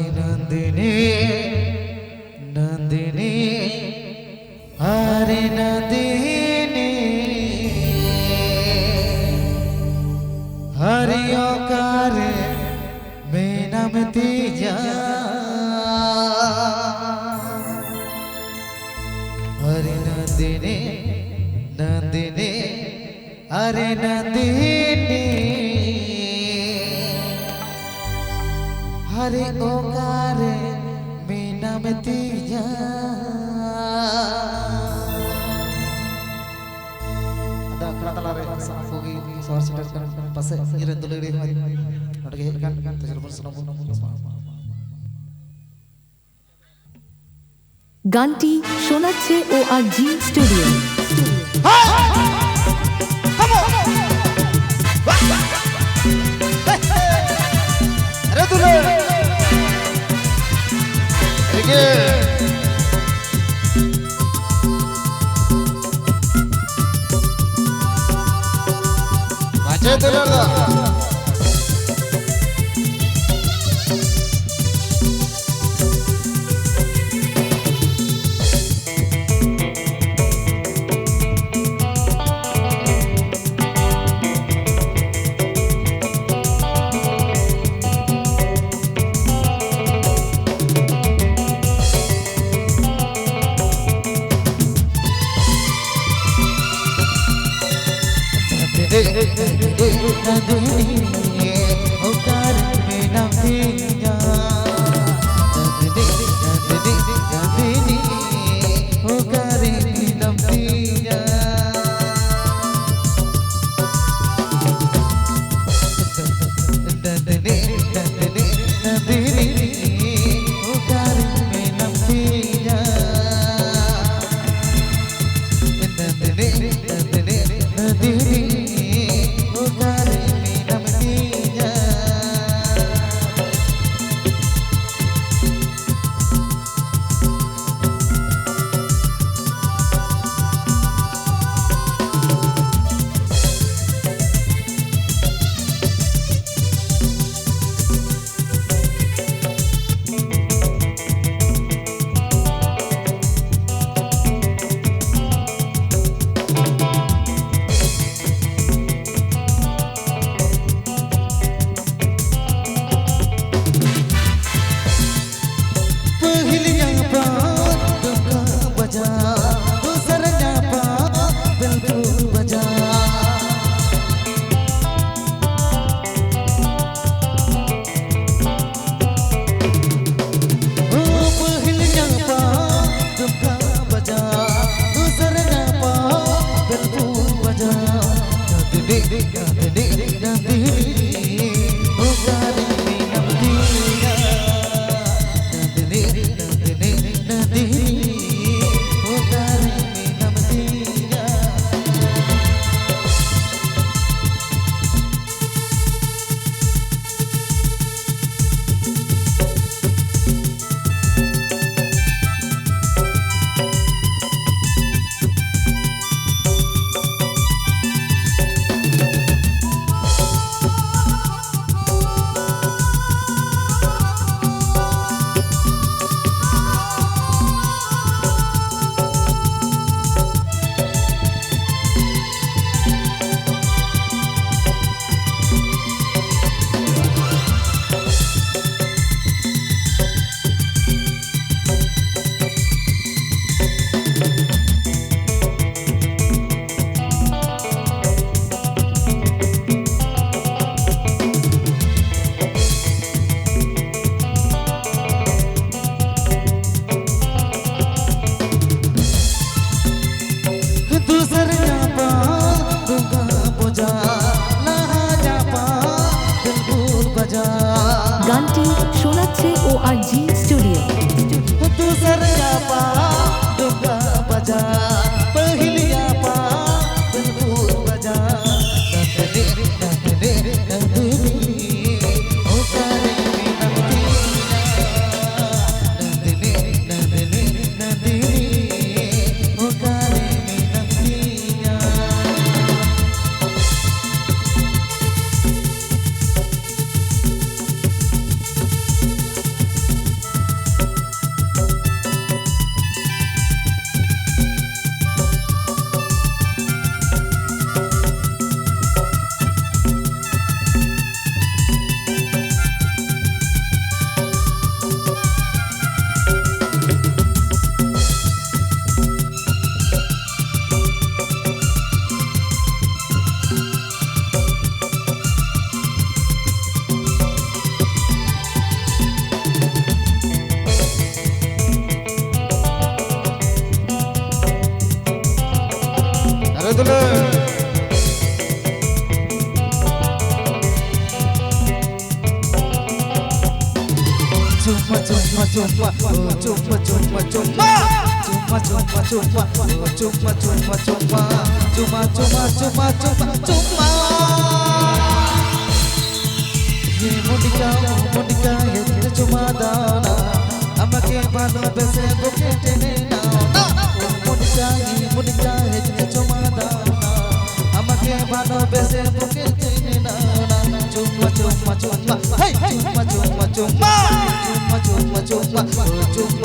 हरे नंदिनी नंदिनी हरे नंदिनी हरिओकार में नमती जा हरे नंदिनी नंदिनी हरे नंदिनी हरे ओकार में नमती जा ada kerata lari sama Fogi soal sedar pas iran dulu deh ada kehilangan kan terjadi senang গানটি শোনাচ্ছে ORG স্টুডিও। গানটি শোনাচ্ছে ORG স্টুডিও। দুলে দুলে চুম্মা চুম্মা চুম্মা চুম্মা চুম্মা চুম্মা চুম্মা চুম্মা চুম্মা চুম্মা চুম্মা চুম্মা চুম্মা চুম্মা চুম্মা চুম্মা চুম্মা ये मुनिका मुनिका ये चुम्मा दाना আমাকে ভালোবেসে বুকে টেনে নাও ও মুনিকা ये চুম্মা দানা আমাকে ভালোবেসে বুকে টেনে নাও চুম্মা চুম্মা চুম্মা হেই চুম্মা চুম্মা চুম্মা চুম্মা চুম্মা চুম্মা চুম্মা